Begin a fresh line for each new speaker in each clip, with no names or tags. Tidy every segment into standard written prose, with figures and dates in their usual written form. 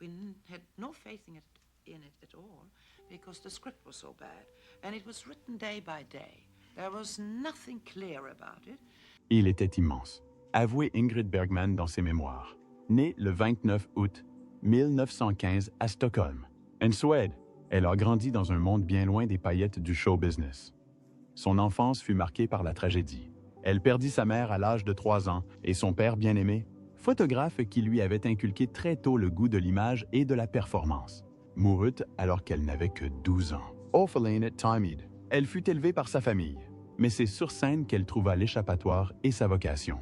we had no faith in it at all because the script was so bad. And it was written day by day. There was nothing clear about it.
Il était immense, avouait Ingrid Bergman dans ses mémoires. Née le 29 août 1915 à Stockholm, en Suède, elle a grandi dans un monde bien loin des paillettes du show business. Son enfance fut marquée par la tragédie. Elle perdit sa mère à l'âge de 3 ans et son père bien-aimé, photographe qui lui avait inculqué très tôt le goût de l'image et de la performance, mourut alors qu'elle n'avait que 12 ans. Orpheline at Timeed, elle fut élevée par sa famille, mais c'est sur scène qu'elle trouva l'échappatoire et sa vocation.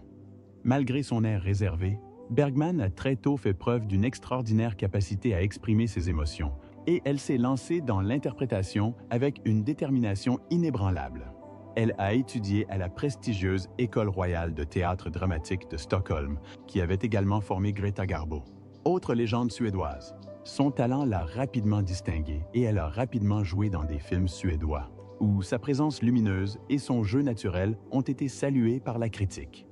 Malgré son air réservé, Bergman a très tôt fait preuve d'une extraordinaire capacité à exprimer ses émotions, et elle s'est lancée dans l'interprétation avec une détermination inébranlable. Elle a étudié à la prestigieuse École royale de théâtre dramatique de Stockholm, qui avait également formé Greta Garbo. Autre légende suédoise, son talent l'a rapidement distinguée et elle a rapidement joué dans des films suédois, où sa présence lumineuse et son jeu naturel ont été salués par la critique.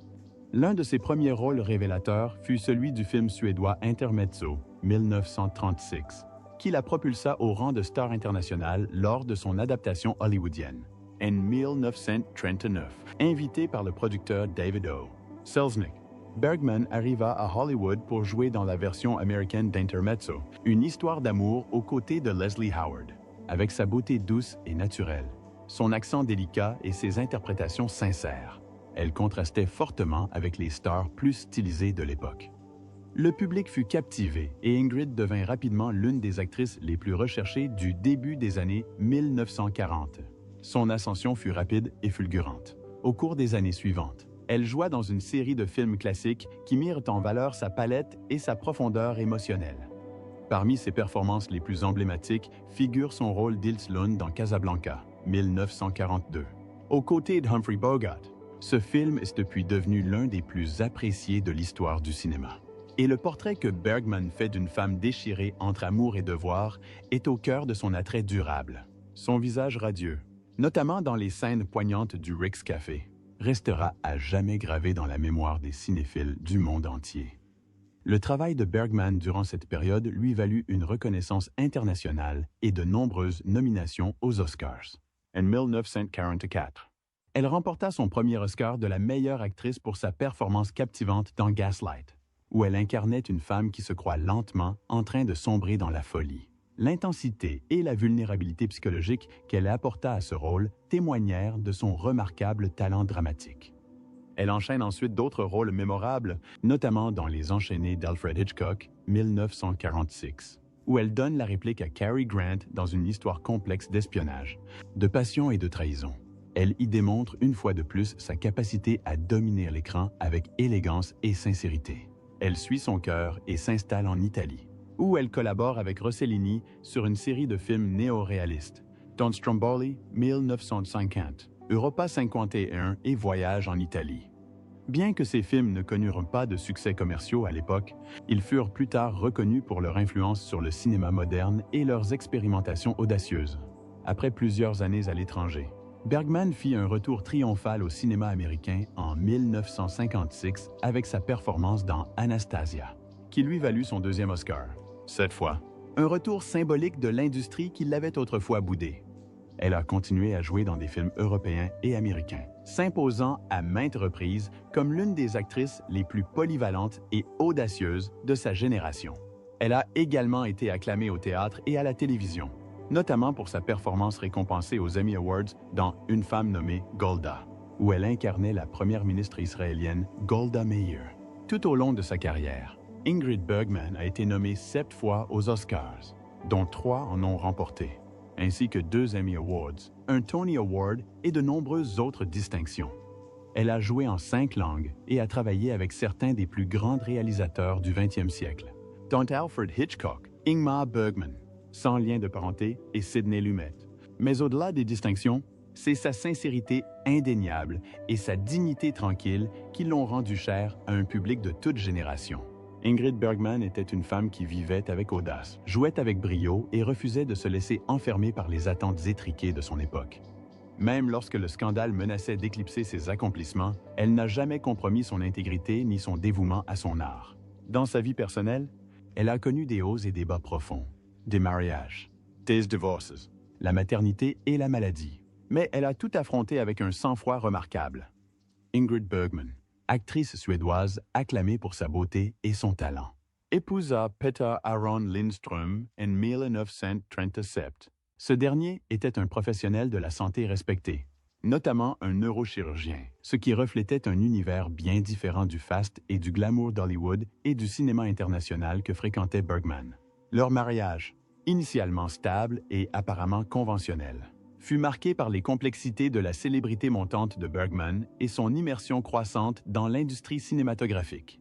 L'un de ses premiers rôles révélateurs fut celui du film suédois Intermezzo, 1936, qui la propulsa au rang de star internationale lors de son adaptation hollywoodienne. En 1939, invité par le producteur David O. Selznick, Bergman arriva à Hollywood pour jouer dans la version américaine d'Intermezzo, une histoire d'amour aux côtés de Leslie Howard. Avec sa beauté douce et naturelle, son accent délicat et ses interprétations sincères, elle contrastait fortement avec les stars plus stylisées de l'époque. Le public fut captivé et Ingrid devint rapidement l'une des actrices les plus recherchées du début des années 1940. Son ascension fut rapide et fulgurante. Au cours des années suivantes, elle joua dans une série de films classiques qui mirent en valeur sa palette et sa profondeur émotionnelle. Parmi ses performances les plus emblématiques figure son rôle d'Ilse Lund dans Casablanca, 1942. Aux côtés de Humphrey Bogart, ce film est depuis devenu l'un des plus appréciés de l'histoire du cinéma. Et le portrait que Bergman fait d'une femme déchirée entre amour et devoir est au cœur de son attrait durable. Son visage radieux, notamment dans les scènes poignantes du Rick's Café, restera à jamais gravé dans la mémoire des cinéphiles du monde entier. Le travail de Bergman durant cette période lui valut une reconnaissance internationale et de nombreuses nominations aux Oscars. En 1944, elle remporta son premier Oscar de la meilleure actrice pour sa performance captivante dans Gaslight, où elle incarnait une femme qui se croit lentement en train de sombrer dans la folie. L'intensité et la vulnérabilité psychologique qu'elle apporta à ce rôle témoignèrent de son remarquable talent dramatique. Elle enchaîne ensuite d'autres rôles mémorables, notamment dans Les Enchaînés d'Alfred Hitchcock, 1946, où elle donne la réplique à Cary Grant dans une histoire complexe d'espionnage, de passion et de trahison. Elle y démontre une fois de plus sa capacité à dominer l'écran avec élégance et sincérité. Elle suit son cœur et s'installe en Italie, où elle collabore avec Rossellini sur une série de films néo-réalistes, Don Stromboli, 1950, Europa 51 et Voyage en Italie. Bien que ces films ne connurent pas de succès commerciaux à l'époque, ils furent plus tard reconnus pour leur influence sur le cinéma moderne et leurs expérimentations audacieuses. Après plusieurs années à l'étranger, Bergman fit un retour triomphal au cinéma américain en 1956 avec sa performance dans Anastasia, qui lui valut son deuxième Oscar. Cette fois, un retour symbolique de l'industrie qui l'avait autrefois boudé. Elle a continué à jouer dans des films européens et américains, s'imposant à maintes reprises comme l'une des actrices les plus polyvalentes et audacieuses de sa génération. Elle a également été acclamée au théâtre et à la télévision, notamment pour sa performance récompensée aux Emmy Awards dans Une femme nommée Golda, où elle incarnait la première ministre israélienne Golda Meir. Tout au long de sa carrière, Ingrid Bergman a été nommée 7 fois aux Oscars, dont 3 en ont remporté, ainsi que 2 Emmy Awards, un Tony Award et de nombreuses autres distinctions. Elle a joué en 5 langues et a travaillé avec certains des plus grands réalisateurs du 20e siècle, dont Alfred Hitchcock, Ingmar Bergman, sans lien de parenté, et Sidney Lumet. Mais au-delà des distinctions, c'est sa sincérité indéniable et sa dignité tranquille qui l'ont rendu cher à un public de toute génération. Ingrid Bergman était une femme qui vivait avec audace, jouait avec brio et refusait de se laisser enfermer par les attentes étriquées de son époque. Même lorsque le scandale menaçait d'éclipser ses accomplissements, elle n'a jamais compromis son intégrité ni son dévouement à son art. Dans sa vie personnelle, elle a connu des hauts et des bas profonds, des mariages, des divorces, la maternité et la maladie. Mais elle a tout affronté avec un sang-froid remarquable. Ingrid Bergman, actrice suédoise acclamée pour sa beauté et son talent, épousa Peter Aron Lindström en 1937. Ce dernier était un professionnel de la santé respecté, notamment un neurochirurgien, ce qui reflétait un univers bien différent du faste et du glamour d'Hollywood et du cinéma international que fréquentait Bergman. Leur mariage, initialement stable et apparemment conventionnel, fut marqué par les complexités de la célébrité montante de Bergman et son immersion croissante dans l'industrie cinématographique.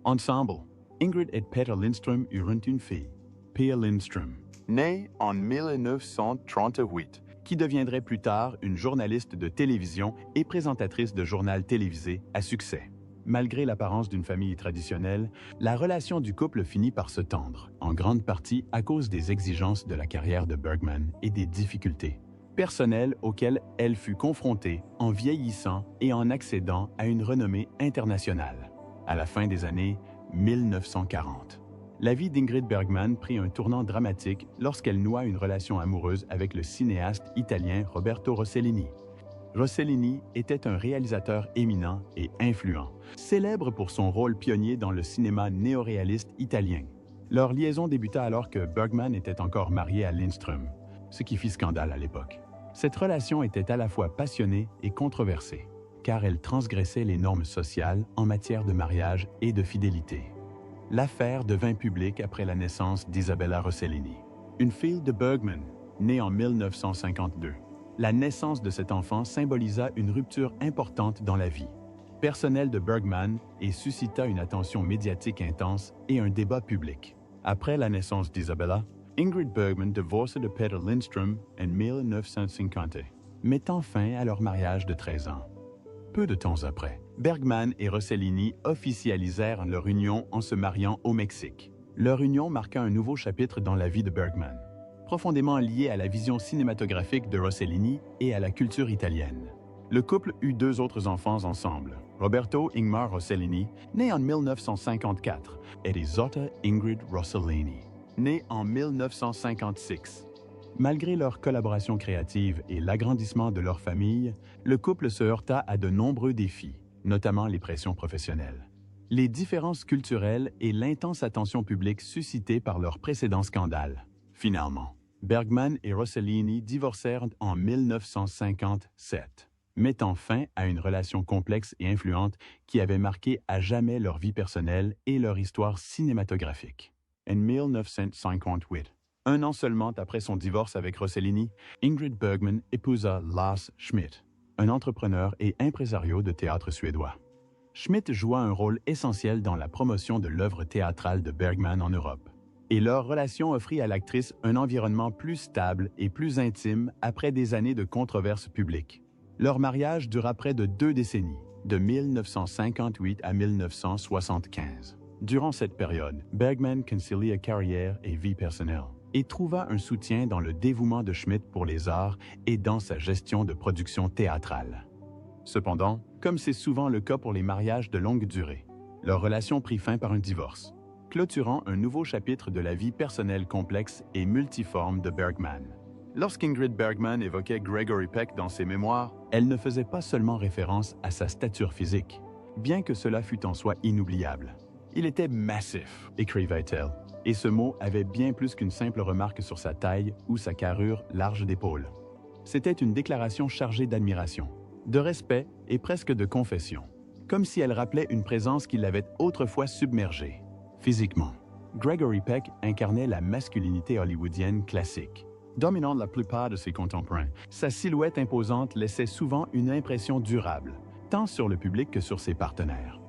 Ensemble, Ingrid et Peter Lindström eurent une fille, Pia Lindström, née en 1938, qui deviendrait plus tard une journaliste de télévision et présentatrice de journal télévisé à succès. Malgré l'apparence d'une famille traditionnelle, la relation du couple finit par se tendre, en grande partie à cause des exigences de la carrière de Bergman et des difficultés personnelles auxquelles elle fut confrontée en vieillissant et en accédant à une renommée internationale. À la fin des années 1940, la vie d'Ingrid Bergman prit un tournant dramatique lorsqu'elle noua une relation amoureuse avec le cinéaste italien Roberto Rossellini. Rossellini était un réalisateur éminent et influent, célèbre pour son rôle pionnier dans le cinéma néoréaliste italien. Leur liaison débuta alors que Bergman était encore marié à Lindström, ce qui fit scandale à l'époque. Cette relation était à la fois passionnée et controversée, car elle transgressait les normes sociales en matière de mariage et de fidélité. L'affaire devint publique après la naissance d'Isabella Rossellini, une fille de Bergman, née en 1952. La naissance de cet enfant symbolisa une rupture importante dans la vie personnelle de Bergman et suscita une attention médiatique intense et un débat public. Après la naissance d'Isabella, Ingrid Bergman divorça de Peter Lindström en 1950, mettant fin à leur mariage de 13 ans. Peu de temps après, Bergman et Rossellini officialisèrent leur union en se mariant au Mexique. Leur union marqua un nouveau chapitre dans la vie de Bergman, profondément lié à la vision cinématographique de Rossellini et à la culture italienne. Le couple eut 2 autres enfants ensemble, Roberto Ingmar Rossellini, né en 1954, et Isotta Ingrid Rossellini, née en 1956. Malgré leur collaboration créative et l'agrandissement de leur famille, le couple se heurta à de nombreux défis, notamment les pressions professionnelles, les différences culturelles et l'intense attention publique suscitée par leur précédent scandale. Finalement, Bergman et Rossellini divorcèrent en 1957, mettant fin à une relation complexe et influente qui avait marqué à jamais leur vie personnelle et leur histoire cinématographique. En 1958, un an seulement après son divorce avec Rossellini, Ingrid Bergman épousa Lars Schmidt, un entrepreneur et impresario de théâtre suédois. Schmidt joua un rôle essentiel dans la promotion de l'œuvre théâtrale de Bergman en Europe, et leur relation offrit à l'actrice un environnement plus stable et plus intime après des années de controverses publiques. Leur mariage dura près de 2 décennies, de 1958 à 1975. Durant cette période, Bergman concilia carrière et vie personnelle et trouva un soutien dans le dévouement de Schmidt pour les arts et dans sa gestion de production théâtrale. Cependant, comme c'est souvent le cas pour les mariages de longue durée, leur relation prit fin par un divorce, clôturant un nouveau chapitre de la vie personnelle complexe et multiforme de Bergman. Lorsqu'Ingrid Bergman évoquait Gregory Peck dans ses mémoires, elle ne faisait pas seulement référence à sa stature physique, bien que cela fût en soi inoubliable. Il était massif, écrivait-elle, et ce mot avait bien plus qu'une simple remarque sur sa taille ou sa carrure large d'épaules. C'était une déclaration chargée d'admiration, de respect et presque de confession, comme si elle rappelait une présence qui l'avait autrefois submergée. Physiquement, Gregory Peck incarnait la masculinité hollywoodienne classique. Dominant la plupart de ses contemporains, sa silhouette imposante laissait souvent une impression durable, tant sur le public que sur ses partenaires.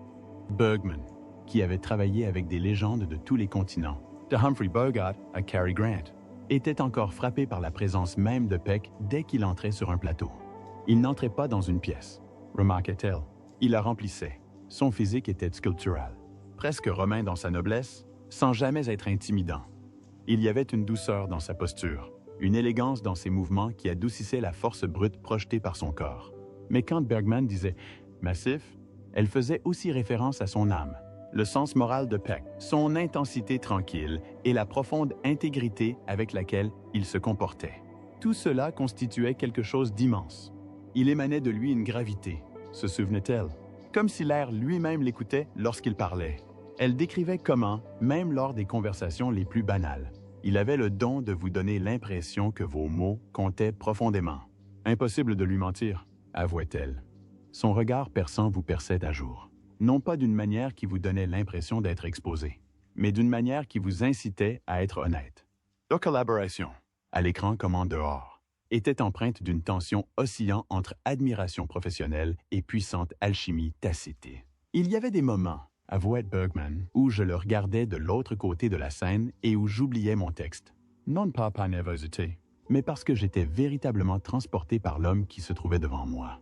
Bergman, qui avait travaillé avec des légendes de tous les continents, de Humphrey Bogart à Cary Grant, était encore frappé par la présence même de Peck dès qu'il entrait sur un plateau. Il n'entrait pas dans une pièce, remarquait-elle. Il la remplissait. Son physique était sculptural, presque romain dans sa noblesse, sans jamais être intimidant. Il y avait une douceur dans sa posture, une élégance dans ses mouvements qui adoucissait la force brute projetée par son corps. Mais quand Bergman disait « massif », elle faisait aussi référence à son âme, le sens moral de Peck, son intensité tranquille et la profonde intégrité avec laquelle il se comportait. Tout cela constituait quelque chose d'immense. Il émanait de lui une gravité, se souvenait-elle, comme si l'air lui-même l'écoutait lorsqu'il parlait. Elle décrivait comment, même lors des conversations les plus banales, il avait le don de vous donner l'impression que vos mots comptaient profondément. Impossible de lui mentir, avouait-elle. Son regard perçant vous perçait à jour. Non pas d'une manière qui vous donnait l'impression d'être exposé, mais d'une manière qui vous incitait à être honnête. Leur collaboration, à l'écran comme en dehors, était empreinte d'une tension oscillant entre admiration professionnelle et puissante alchimie tacite. Il y avait des moments, avouait Bergman, où je le regardais de l'autre côté de la scène et où j'oubliais mon texte. Non pas par nervosité, mais parce que j'étais véritablement transporté par l'homme qui se trouvait devant moi.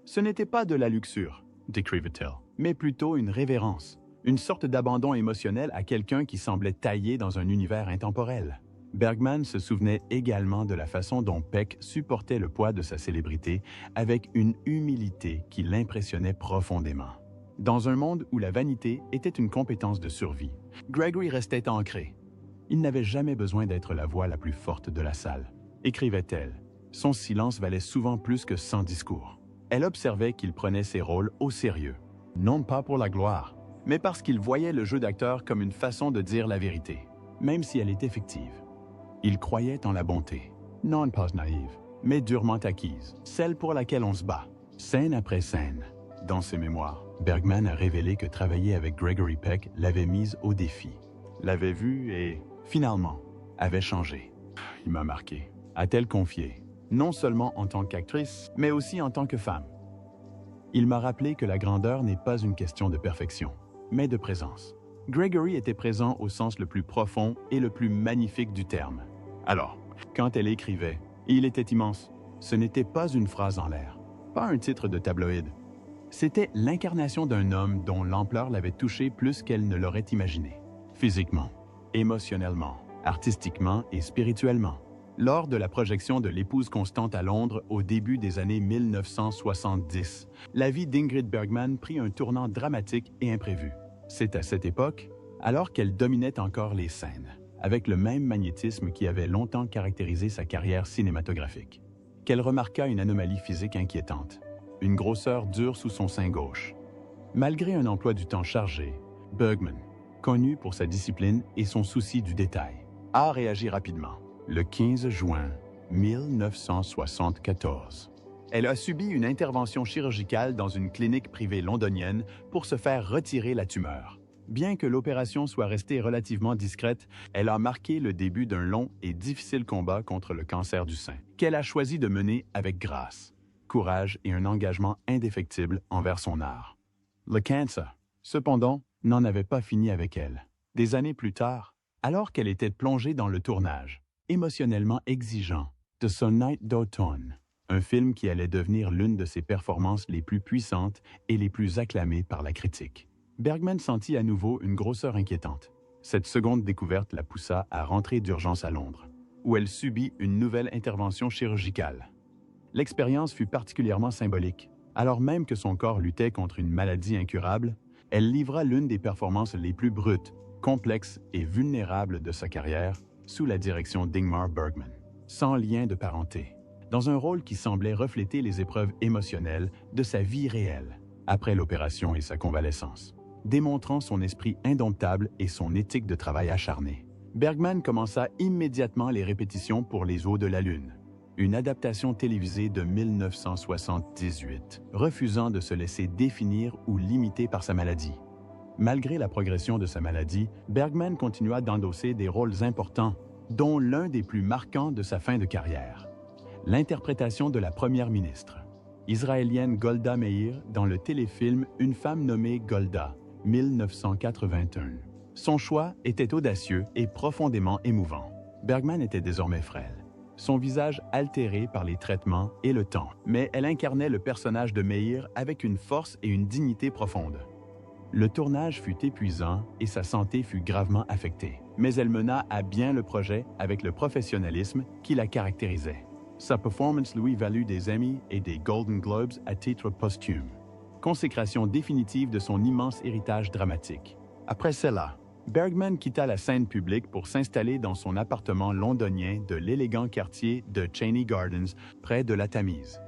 Ce n'était pas de la luxure, décrivait-elle, mais plutôt une révérence, une sorte d'abandon émotionnel à quelqu'un qui semblait taillé dans un univers intemporel. Bergman se souvenait également de la façon dont Peck supportait le poids de sa célébrité avec une humilité qui l'impressionnait profondément. Dans un monde où la vanité était une compétence de survie, Gregory restait ancré. Il n'avait jamais besoin d'être la voix la plus forte de la salle, écrivait-elle. Son silence valait souvent plus que 100 discours. Elle observait qu'il prenait ses rôles au sérieux, non pas pour la gloire, mais parce qu'il voyait le jeu d'acteur comme une façon de dire la vérité, même si elle était fictive. Il croyait en la bonté, non pas naïve, mais durement acquise, celle pour laquelle on se bat, scène après scène. Dans ses mémoires, Bergman a révélé que travailler avec Gregory Peck l'avait mise au défi, l'avait vue et, finalement, avait changé. Il m'a marqué, a-t-elle confié, non seulement en tant qu'actrice, mais aussi en tant que femme. Il m'a rappelé que la grandeur n'est pas une question de perfection, mais de présence. Gregory était présent au sens le plus profond et le plus magnifique du terme. Alors, quand elle écrivait, il était immense, ce n'était pas une phrase en l'air, pas un titre de tabloïd. C'était l'incarnation d'un homme dont l'ampleur l'avait touchée plus qu'elle ne l'aurait imaginé. Physiquement, émotionnellement, artistiquement et spirituellement. Lors de la projection de L'épouse constante à Londres au début des années 1970, la vie d'Ingrid Bergman prit un tournant dramatique et imprévu. C'est à cette époque, alors qu'elle dominait encore les scènes, avec le même magnétisme qui avait longtemps caractérisé sa carrière cinématographique, qu'elle remarqua une anomalie physique inquiétante, une grosseur dure sous son sein gauche. Malgré un emploi du temps chargé, Bergman, connu pour sa discipline et son souci du détail, a réagi rapidement. Le 15 juin 1974, elle a subi une intervention chirurgicale dans une clinique privée londonienne pour se faire retirer la tumeur. Bien que l'opération soit restée relativement discrète, elle a marqué le début d'un long et difficile combat contre le cancer du sein, qu'elle a choisi de mener avec grâce, courage et un engagement indéfectible envers son art. Le cancer, cependant, n'en avait pas fini avec elle. Des années plus tard, alors qu'elle était plongée dans le tournage, émotionnellement exigeant, de son Night d'automne, un film qui allait devenir l'une de ses performances les plus puissantes et les plus acclamées par la critique. Bergman sentit à nouveau une grosseur inquiétante. Cette seconde découverte la poussa à rentrer d'urgence à Londres, où elle subit une nouvelle intervention chirurgicale. L'expérience fut particulièrement symbolique. Alors même que son corps luttait contre une maladie incurable, elle livra l'une des performances les plus brutes, complexes et vulnérables de sa carrière sous la direction d'Ingmar Bergman, sans lien de parenté, dans un rôle qui semblait refléter les épreuves émotionnelles de sa vie réelle, après l'opération et sa convalescence, démontrant son esprit indomptable et son éthique de travail acharnée. Bergman commença immédiatement les répétitions pour Les Eaux de la Lune, une adaptation télévisée de 1978, refusant de se laisser définir ou limiter par sa maladie. Malgré la progression de sa maladie, Bergman continua d'endosser des rôles importants, dont l'un des plus marquants de sa fin de carrière, l'interprétation de la première ministre, israélienne Golda Meir dans le téléfilm Une femme nommée Golda, 1981. Son choix était audacieux et profondément émouvant. Bergman était désormais frêle, son visage altéré par les traitements et le temps, mais elle incarnait le personnage de Meir avec une force et une dignité profondes. Le tournage fut épuisant et sa santé fut gravement affectée, mais elle mena à bien le projet avec le professionnalisme qui la caractérisait. Sa performance lui valut des Emmy et des Golden Globes à titre posthume, consécration définitive de son immense héritage dramatique. Après cela, Bergman quitta la scène publique pour s'installer dans son appartement londonien de l'élégant quartier de Cheney Gardens, près de la Tamise.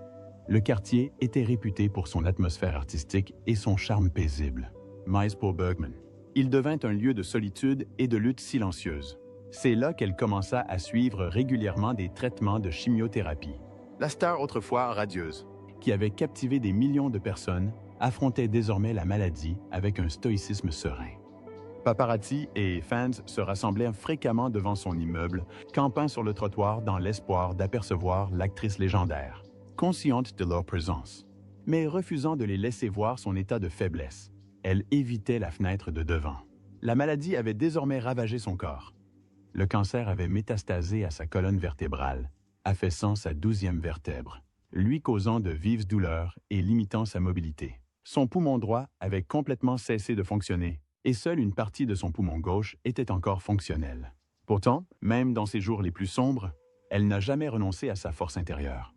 Le quartier était réputé pour son atmosphère artistique et son charme paisible. Mais pour Bergman, il devint un lieu de solitude et de lutte silencieuse. C'est là qu'elle commença à suivre régulièrement des traitements de chimiothérapie. La star autrefois radieuse, qui avait captivé des millions de personnes, affrontait désormais la maladie avec un stoïcisme serein. Paparazzi et fans se rassemblèrent fréquemment devant son immeuble, campant sur le trottoir dans l'espoir d'apercevoir l'actrice légendaire, consciente de leur présence, mais refusant de les laisser voir son état de faiblesse. Elle évitait la fenêtre de devant. La maladie avait désormais ravagé son corps. Le cancer avait métastasé à sa colonne vertébrale, affaissant sa 12e vertèbre, lui causant de vives douleurs et limitant sa mobilité. Son poumon droit avait complètement cessé de fonctionner, et seule une partie de son poumon gauche était encore fonctionnelle. Pourtant, même dans ses jours les plus sombres, elle n'a jamais renoncé à sa force intérieure.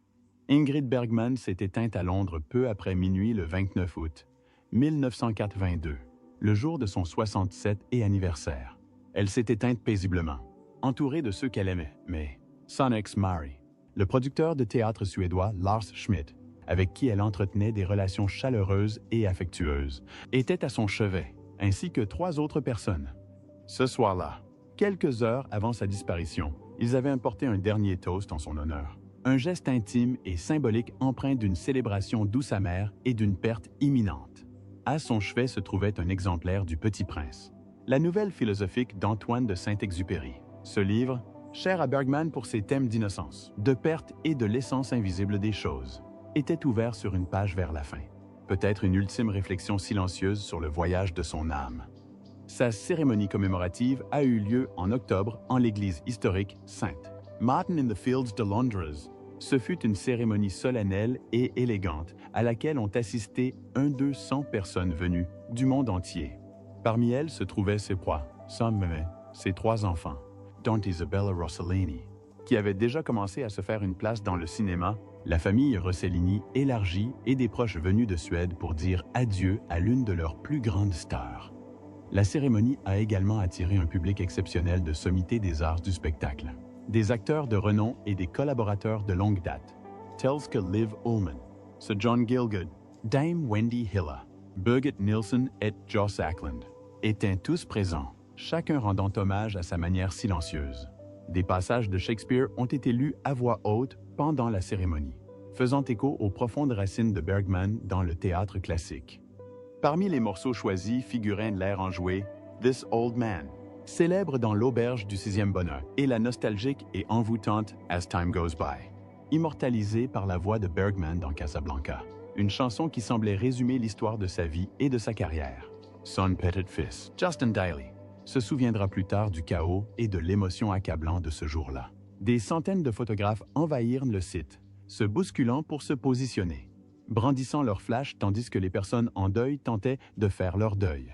Ingrid Bergman s'est éteinte à Londres peu après minuit le 29 août 1982, le jour de son 67e anniversaire. Elle s'est éteinte paisiblement, entourée de ceux qu'elle aimait, mais son ex-mari, le producteur de théâtre suédois Lars Schmidt, avec qui elle entretenait des relations chaleureuses et affectueuses, était à son chevet, ainsi que 3 autres personnes. Ce soir-là, quelques heures avant sa disparition, ils avaient apporté un dernier toast en son honneur. Un geste intime et symbolique empreint d'une célébration douce amère et d'une perte imminente. À son chevet se trouvait un exemplaire du Petit Prince, la nouvelle philosophique d'Antoine de Saint-Exupéry. Ce livre, cher à Bergman pour ses thèmes d'innocence, de perte et de l'essence invisible des choses, était ouvert sur une page vers la fin. Peut-être une ultime réflexion silencieuse sur le voyage de son âme. Sa cérémonie commémorative a eu lieu en octobre en l'église historique Sainte Martin in the Fields de Londres. Ce fut une cérémonie solennelle et élégante à laquelle ont assisté 200 personnes venues du monde entier. Parmi elles se trouvaient ses proies, son mémé, ses 3 enfants, dont Isabella Rossellini, qui avait déjà commencé à se faire une place dans le cinéma, la famille Rossellini élargie et des proches venus de Suède pour dire adieu à l'une de leurs plus grandes stars. La cérémonie a également attiré un public exceptionnel de sommités des arts du spectacle. Des acteurs de renom et des collaborateurs de longue date, tels que Liv Ullmann, Sir John Gielgud, Dame Wendy Hilla, Birgit Nilsson et Joss Ackland, étaient tous présents, chacun rendant hommage à sa manière silencieuse. Des passages de Shakespeare ont été lus à voix haute pendant la cérémonie, faisant écho aux profondes racines de Bergman dans le théâtre classique. Parmi les morceaux choisis figurait l'air enjoué « This Old Man », célèbre dans l'auberge du 6e bonheur, et la nostalgique et envoûtante « As Time Goes By », immortalisée par la voix de Bergman dans Casablanca, une chanson qui semblait résumer l'histoire de sa vie et de sa carrière. Son petit-fils, Justin Daly, se souviendra plus tard du chaos et de l'émotion accablant de ce jour-là. Des centaines de photographes envahirent le site, se bousculant pour se positionner, brandissant leurs flashs tandis que les personnes en deuil tentaient de faire leur deuil.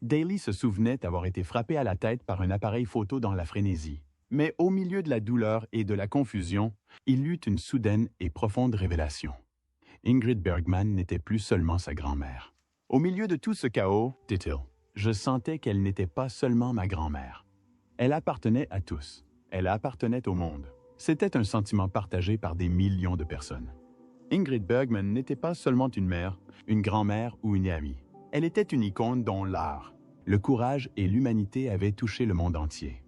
Daly se souvenait avoir été frappé à la tête par un appareil photo dans la frénésie. Mais au milieu de la douleur et de la confusion, il eut une soudaine et profonde révélation. Ingrid Bergman n'était plus seulement sa grand-mère. Au milieu de tout ce chaos, dit-il, je sentais qu'elle n'était pas seulement ma grand-mère. Elle appartenait à tous. Elle appartenait au monde. C'était un sentiment partagé par des millions de personnes. Ingrid Bergman n'était pas seulement une mère, une grand-mère ou une amie. Elle était une icône dont l'art, le courage et l'humanité avaient touché le monde entier.